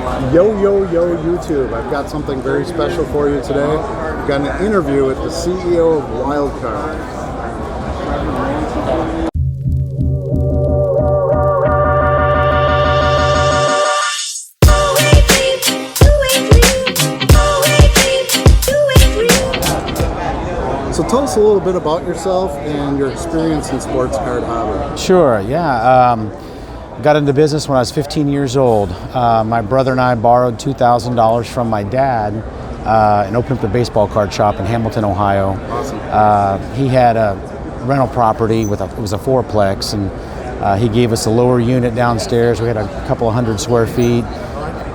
Yo, YouTube. I've got something very special for you today. We've got an interview with the CEO of Wildcard. So tell us a little bit about yourself and your experience in sports card hobby. Sure, yeah. Got into business when I was 15 years old. My brother and I borrowed $2,000 from my dad and opened up a baseball card shop in Hamilton, Ohio. Awesome. He had a rental property it was a fourplex, and he gave us a lower unit downstairs. We had a couple of hundred square feet.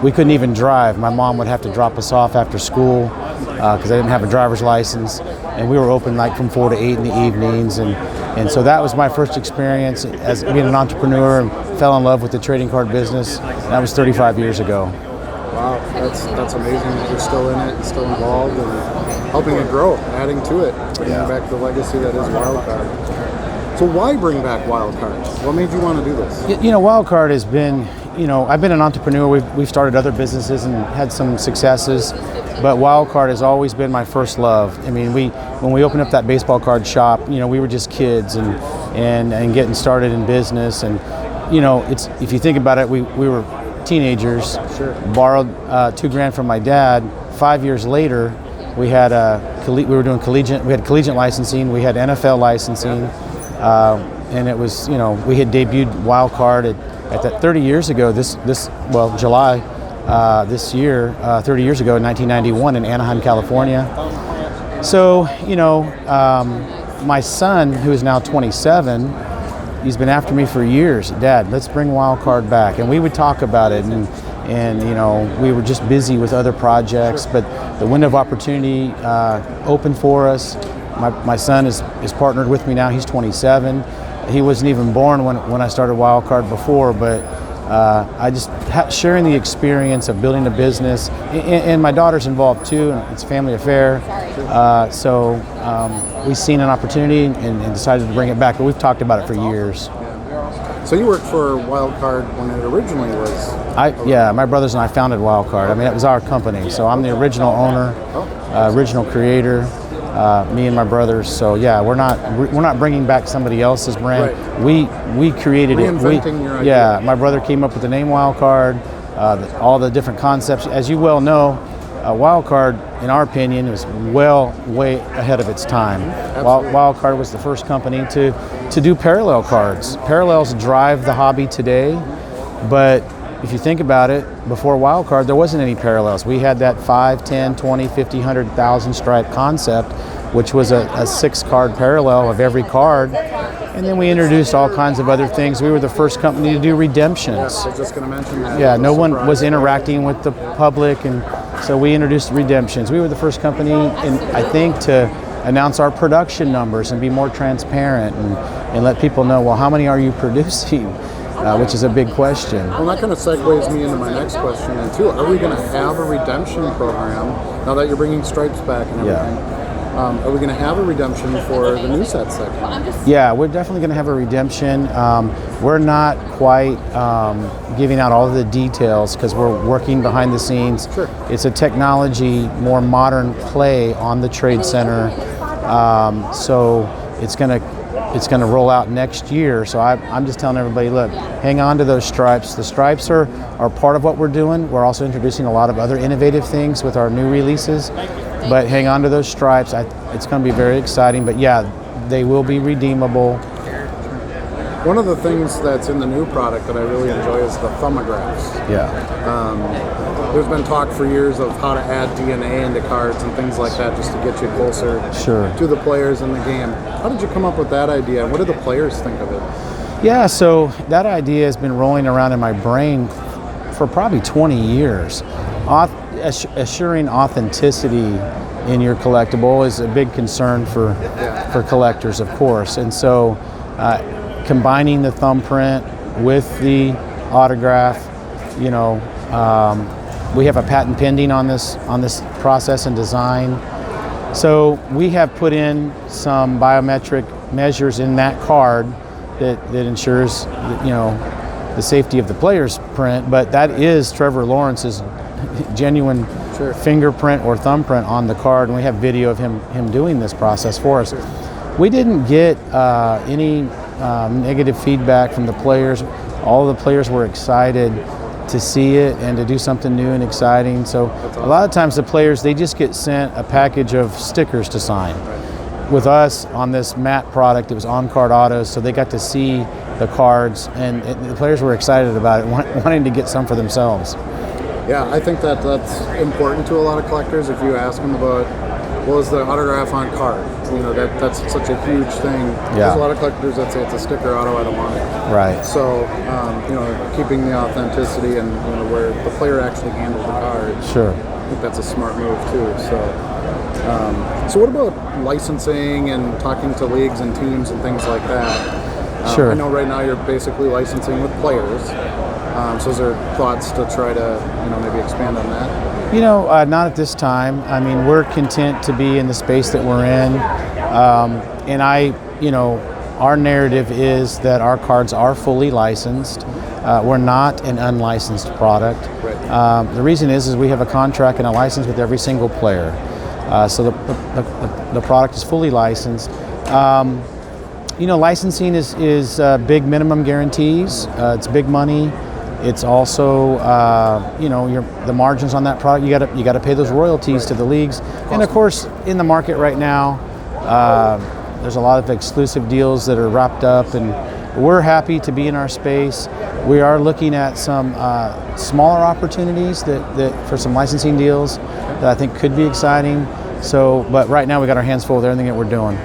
We couldn't even drive. My mom would have to drop us off after school because I didn't have a driver's license, and we were open like from 4 to 8 in the evenings, and so that was my first experience as being an entrepreneur, and fell in love with the trading card business. That was 35 years ago. Wow, that's amazing that you're still in it and still involved and helping it grow, adding to it, bringing back the legacy that is Wildcard. So why bring back Wildcard? What made you want to do this? You know, Wildcard has been, I've been an entrepreneur. We've started other businesses and had some successes, but Wildcard has always been my first love. I mean, when we opened up that baseball card shop, we were just kids and getting started in business, and if you think about it, we were teenagers. Sure. Borrowed $2,000 from my dad. 5 years later, we had we were doing collegiate. We had collegiate licensing. We had NFL licensing, and it was we had debuted Wildcard at that 30 years ago. July this year, 30 years ago in 1991 in Anaheim, California. So my son, who is now 27. He's been after me for years. Dad, let's bring Wildcard back. And we would talk about it, and we were just busy with other projects, but the window of opportunity opened for us. My son is partnered with me now. He's 27. He wasn't even born when I started Wildcard before, but I just sharing the experience of building a business, and my daughter's involved too, and it's a family affair. So we've seen an opportunity and decided to bring it back, but we've talked about it for years. So you worked for Wildcard when it originally was? My brothers and I founded Wildcard. I mean, it was our company, so I'm the original owner, original creator. Me and my brothers. So yeah, we're not bringing back somebody else's brand. Right. We created Reinventing your idea. Yeah, my brother came up with the name Wildcard, all the different concepts. As you well know, Wildcard, in our opinion, was way ahead of its time. Wildcard was the first company to do parallel cards. Parallels drive the hobby today, but if you think about it, before Wildcard, there wasn't any parallels. We had that 5, 10, 20, 50, 100,000 stripe concept, which was a 6-card parallel of every card. And then we introduced all kinds of other things. We were the first company to do redemptions. Yes, I was just going to mention that. Yeah, no one was interacting with the public, and so we introduced redemptions. We were the first company, I think, to announce our production numbers and be more transparent and let people know, well, how many are you producing? Which is a big question. Well, that kind of segues me into my next question then too. Are we going to have a redemption program now that you're bringing stripes back and everything? Yeah. Are we going to have a redemption for the new sets that come? Yeah, we're definitely going to have a redemption. We're not quite giving out all of the details because we're working behind the scenes. Sure. It's a technology, more modern play on the Trade Center. So it's going to roll out next year. So I'm just telling everybody, look, hang on to those stripes. The stripes are part of what we're doing. We're also introducing a lot of other innovative things with our new releases. But hang on to those stripes. It's going to be very exciting. But yeah, they will be redeemable. One of the things that's in the new product that I really enjoy is the thumbographs. Yeah. There's been talk for years of how to add DNA into cards and things like that just to get you closer to the players in the game. How did you come up with that idea, and what did the players think of it? Yeah, so that idea has been rolling around in my brain for probably 20 years. Assuring authenticity in your collectible is a big concern for collectors, of course. And so combining the thumbprint with the autograph, we have a patent pending on this process and design. So we have put in some biometric measures in that card that ensures that, the safety of the player's print, but that is Trevor Lawrence's genuine fingerprint or thumbprint on the card, and we have video of him doing this process for us. We didn't get any negative feedback from the players. All the players were excited to see it and to do something new and exciting. So a lot of times the players, they just get sent a package of stickers to sign. With us on this matte product, it was on-card autos, so they got to see the cards, and the players were excited about it, wanting to get some for themselves. Yeah, I think that's important to a lot of collectors. If you ask them about, well, is the autograph on card? You know, that's such a huge thing. Yeah. There's a lot of collectors that say it's a sticker auto, I don't want it. Right. So, you know, keeping the authenticity and, you know, where the player actually handled the card. Sure. I think that's a smart move too. So what about licensing and talking to leagues and teams and things like that? Sure. I know right now you're basically licensing with players. So is there thoughts to try to, you know, maybe expand on that? You know, not at this time. I mean, we're content to be in the space that we're in. And you know, our narrative is that our cards are fully licensed. We're not an unlicensed product. Right. The reason is we have a contract and a license with every single player. So the product is fully licensed. You know, licensing is big minimum guarantees. It's big money. It's also, you know, the margins on that product. You got to pay those royalties to the leagues. And of course, in the market right now, there's a lot of exclusive deals that are wrapped up, and we're happy to be in our space. We are looking at some smaller opportunities that for some licensing deals that I think could be exciting. So, but right now we got our hands full with everything that we're doing.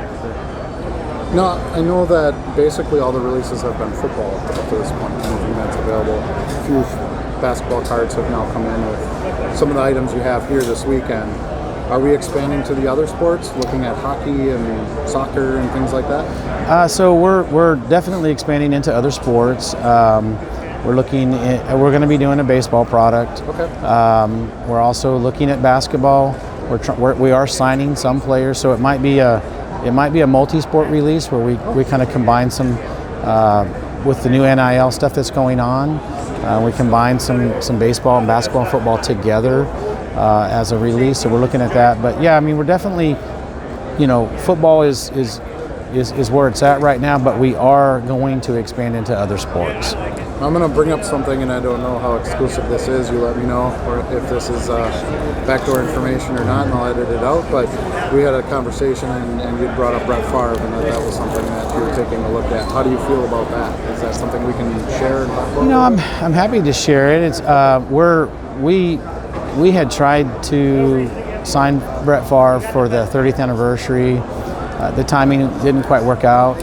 No, I know that basically all the releases have been football up to this point, anything that's available. A few basketball cards have now come in with some of the items you have here this weekend. Are we expanding to the other sports, looking at hockey and soccer and things like that? So we're definitely expanding into other sports. We're looking at, we're going to be doing a baseball product. Okay. We're also looking at basketball. We are signing some players, so it might be a multi-sport release where we kind of combine some with the new NIL stuff that's going on. We combine some baseball and basketball and football together as a release. So we're looking at that. But yeah, I mean, we're definitely, you know, football is where it's at right now, but we are going to expand into other sports. I'm going to bring up something, and I don't know how exclusive this is. You let me know or if this is backdoor information or not, and I'll edit it out. But we had a conversation, and you brought up Brett Favre, and that was something that you were taking a look at. How do you feel about that? Is that something we can share and talk about? You know, I'm happy to share it. It's we had tried to sign Brett Favre for the 30th anniversary. The timing didn't quite work out.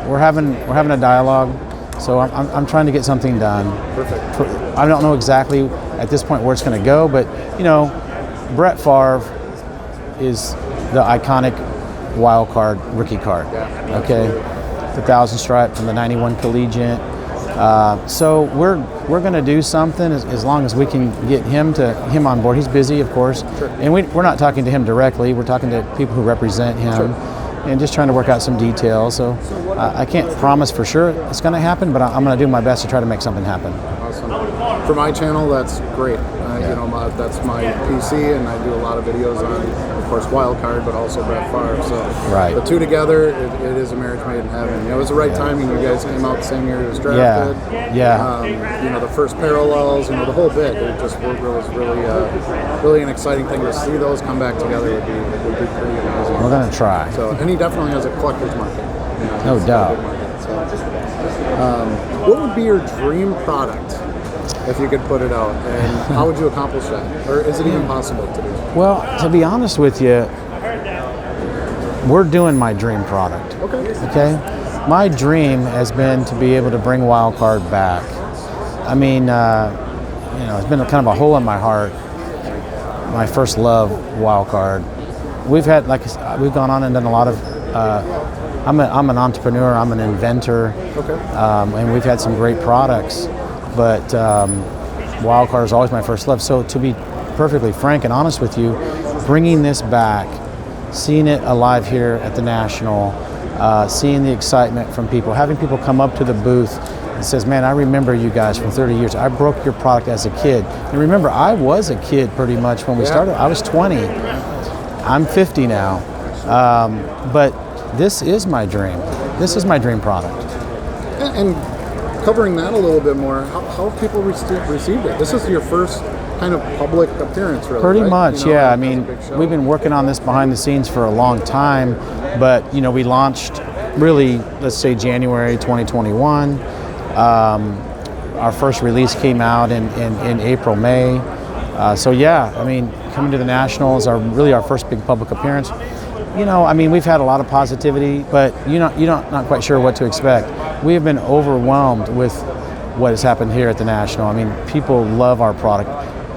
We're having a dialogue, so I'm trying to get something done. Perfect. I don't know exactly at this point where it's going to go, but you know, Brett Favre is the iconic wild card rookie card. Yeah, okay, the 1,000 stripe from the '91 collegiate. So we're going to do something as long as we can get him on board. He's busy, of course, sure. And we're not talking to him directly. We're talking to people who represent him. Sure. And just trying to work out some details. So I can't promise for sure it's going to happen, but I'm going to do my best to try to make something happen. Awesome. For my channel, that's great. You know, that's my PC, and I do a lot of videos on, of course, Wildcard, but also Brett Favre. So right. The two together, it is a marriage made in heaven. You know, it was the right timing. You guys came out the same year as drafted. Yeah. You know, the first parallels, you know, the whole bit. It just was really an exciting thing to see those come back together. Would be pretty amazing. We're going to try. So, and he definitely has a collector's market. You know, no doubt. What would be your dream product if you could put it out, and how would you accomplish that? Or is it even possible to do? Well, to be honest with you, we're doing my dream product. Okay? My dream has been to be able to bring Wildcard back. I mean, you know, it's been kind of a hole in my heart. My first love, Wildcard. We've gone on and done a lot of. I'm an entrepreneur. I'm an inventor. Okay. And we've had some great products, but Wildcard is always my first love. So to be perfectly frank and honest with you, bringing this back, seeing it alive here at the National, seeing the excitement from people, having people come up to the booth and says, man, I remember you guys from 30 years. I broke your product as a kid. And remember, I was a kid pretty much when we started. I was 20. I'm 50 now. But this is my dream. This is my dream product. And covering that a little bit more, how have people received it? This is your first kind of public appearance, really, Pretty right? much, yeah. I mean, we've been working on this behind the scenes for a long time, but, we launched really, let's say January 2021. Our first release came out in April, May. So yeah, I mean, coming to the Nationals are really our first big public appearance. I mean, we've had a lot of positivity, but you're not quite sure what to expect. We have been overwhelmed with what has happened here at the National. I mean, people love our product.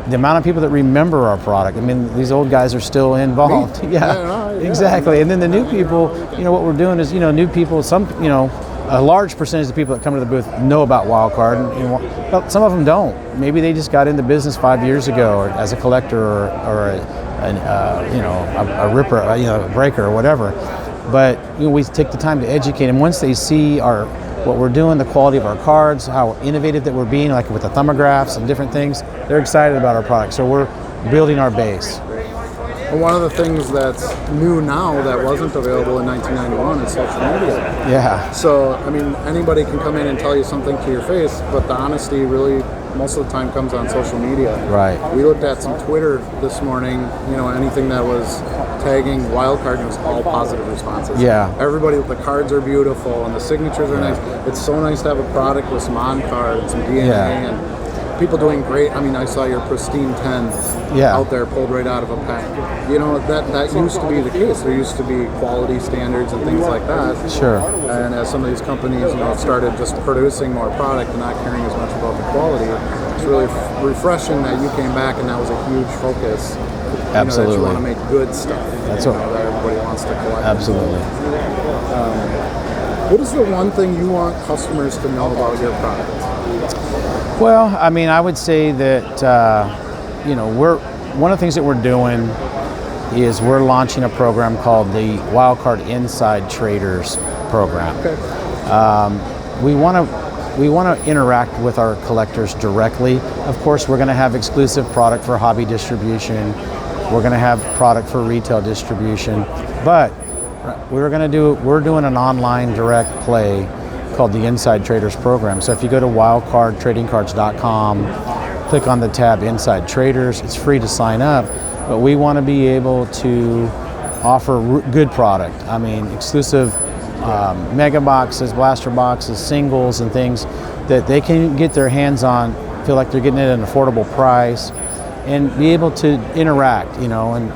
The amount of people that remember our product. I mean, these old guys are still involved. Yeah, exactly. And then the new people, what we're doing is, new people, a large percentage of the people that come to the booth know about Wildcard, but some of them don't. Maybe they just got into business 5 years ago, or as a collector, or a ripper, a breaker, or whatever. But we take the time to educate them. Once they see what we're doing, the quality of our cards, how innovative that we're being, like with the thumbographs and different things, they're excited about our product. So we're building our base. Well, one of the things that's new now that wasn't available in 1991 is social media. Yeah. So, I mean, anybody can come in and tell you something to your face, but the honesty really, most of the time, comes on social media. Right. We looked at some Twitter this morning, anything that was tagging Wildcard, and it was all positive responses. Yeah. Everybody, the cards are beautiful and the signatures are nice. It's so nice to have a product with some on-card and some DNA and people doing great. I mean, I saw your pristine 10 out there pulled right out of a pack. That used to be the case. There used to be quality standards and things like that. Sure. And as some of these companies, started just producing more product and not caring as much about the quality, it's really refreshing that you came back and that was a huge focus. Absolutely. That you want to make good stuff. That's what that everybody wants to collect. Absolutely. What is the one thing you want customers to know about your product? Well, I mean, I would say that one of the things that we're doing is we're launching a program called the Wildcard Inside Traders program. Okay. We want to interact with our collectors directly. Of course, we're going to have exclusive product for hobby distribution. We're going to have product for retail distribution, but we're doing an online direct play called the Inside Traders program. So if you go to wildcardtradingcards.com, click on the tab Inside Traders, it's free to sign up, but we want to be able to offer good product. I mean, exclusive mega boxes, blaster boxes, singles, and things that they can get their hands on, feel like they're getting it at an affordable price, and be able to interact, and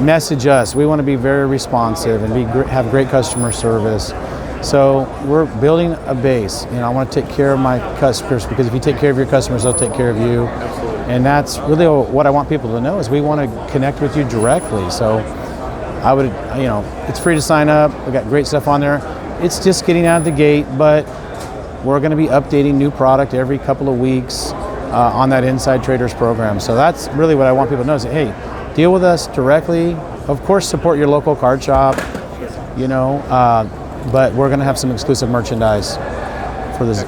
message us. We want to be very responsive and have great customer service. So we're building a base. I want to take care of my customers, because if you take care of your customers, they'll take care of you. Absolutely. And that's really what I want people to know, is we want to connect with you directly. So I would, it's free to sign up. We got great stuff on there. It's just getting out of the gate, but we're going to be updating new product every couple of weeks on that Inside Traders program. So that's really what I want people to know, is, hey, deal with us directly. Of course, support your local card shop, but we're going to have some exclusive merchandise for those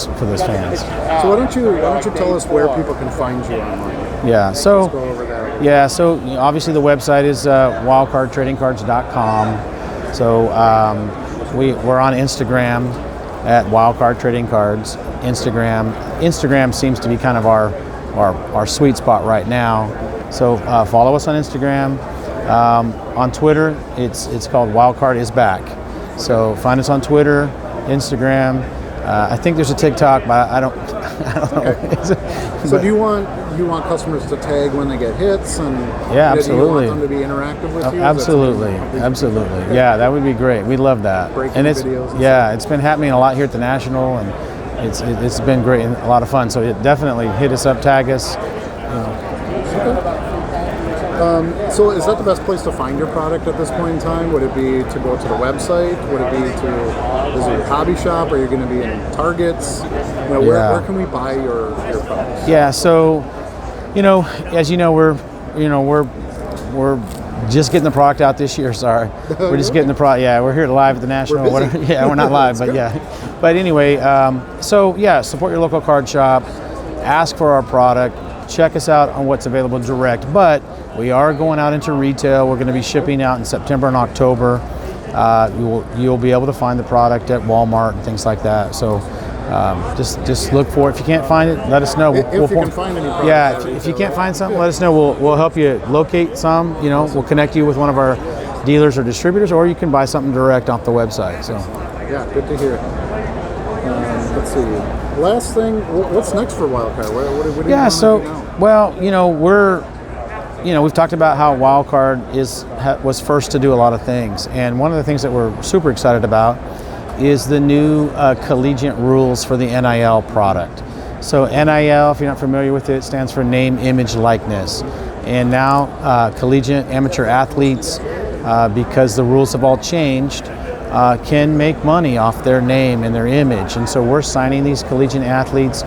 fans. So why don't you tell us where people can find you online? Yeah. So Let's go over that. yeah. So obviously the website is wildcardtradingcards.com. So we're on Instagram at Wildcard Trading Cards. Instagram seems to be kind of our sweet spot right now. So follow us on Instagram. On Twitter, it's called Wildcard is Back. So find us on Twitter, Instagram. I think there's a TikTok, but I don't know. Okay. So do you want customers to tag when they get hits, and absolutely. Do you want them to be interactive with you? Absolutely. Yeah, that would be great. We'd love that. Breaking videos. It's been happening a lot here at the National, and it's been great and a lot of fun. So definitely hit us up, tag us. So is that the best place to find your product at this point in time? Would it be to go to the website? Would it be to visit your hobby shop? Are you going to be in Targets? Where can we buy your products? Yeah, so as you know, we're just getting the product out this year. Sorry, we're just getting the product. Yeah, we're here live at the National. Yeah, we're not live, but yeah. But anyway, so yeah, support your local card shop. Ask for our product. Check us out on what's available direct. But we are going out into retail. We're going to be shipping out in September and October. You'll be able to find the product at Walmart and things like that. So just look for it. If you can't find it, let us know. If you can find any product. Yeah, if you can't find something, let us know. We'll help you locate some. You know, we'll connect you with one of our dealers or distributors, or you can buy something direct off the website. So yeah, good to hear. Let's see. Last thing, what's next for Wildcard? What do you want to do now? Well, you know, we've talked about how Wildcard was first to do a lot of things, and one of the things that we're super excited about is the new collegiate rules for the NIL product. So NIL, if you're not familiar with it, stands for name, image, likeness. And now collegiate amateur athletes, because the rules have all changed, can make money off their name and their image. And so we're signing these collegiate athletes.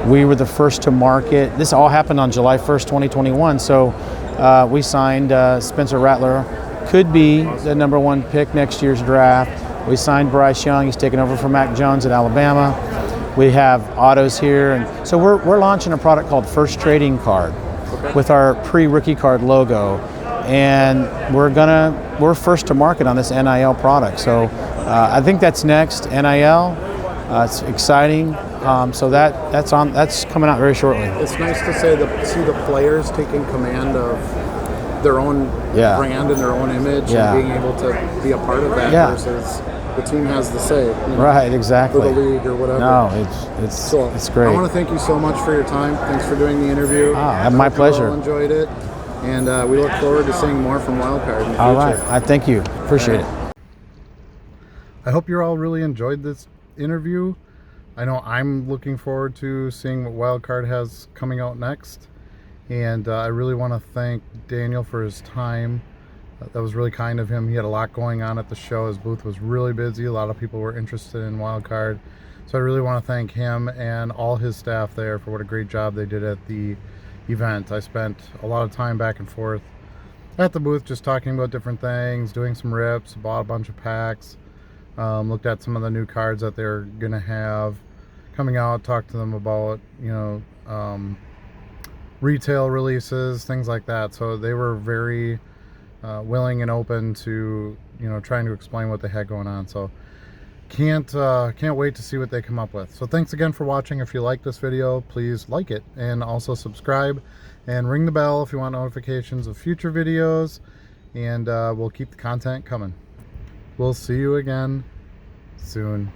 We were the first to market. This all happened on July 1st, 2021. So we signed Spencer Rattler, could be the #1 pick next year's draft. We signed Bryce Young. He's taken over from Mac Jones at Alabama. We have autos here. And so we're launching a product called First Trading Card with our pre-rookie card logo. And we're first to market on this NIL product. So I think that's next, NIL. It's exciting. So that's coming out very shortly. It's nice to see the players taking command of their own brand and their own image and being able to be a part of that versus the team has the say. Right, exactly. For the league or whatever. No, it's great. I want to thank you so much for your time. Thanks for doing the interview. My pleasure. You all enjoyed it. And we look forward to seeing more from Wildcard in the future. All right. I thank you. Appreciate it. I hope you all really enjoyed this interview. I know I'm looking forward to seeing what Wildcard has coming out next. And I really want to thank Daniel for his time. That was really kind of him. He had a lot going on at the show. His booth was really busy. A lot of people were interested in Wildcard. So I really want to thank him and all his staff there for what a great job they did at the event. I spent a lot of time back and forth at the booth just talking about different things, doing some rips, bought a bunch of packs, looked at some of the new cards that they're gonna have coming out, talked to them about, you know, retail releases, things like that. So they were very willing and open to, you know, trying to explain what they had going on. So can't wait to see what they come up with. So thanks again for watching. If you like this video, please like it and also subscribe and ring the bell if you want notifications of future videos, and we'll keep the content coming. We'll see you again soon.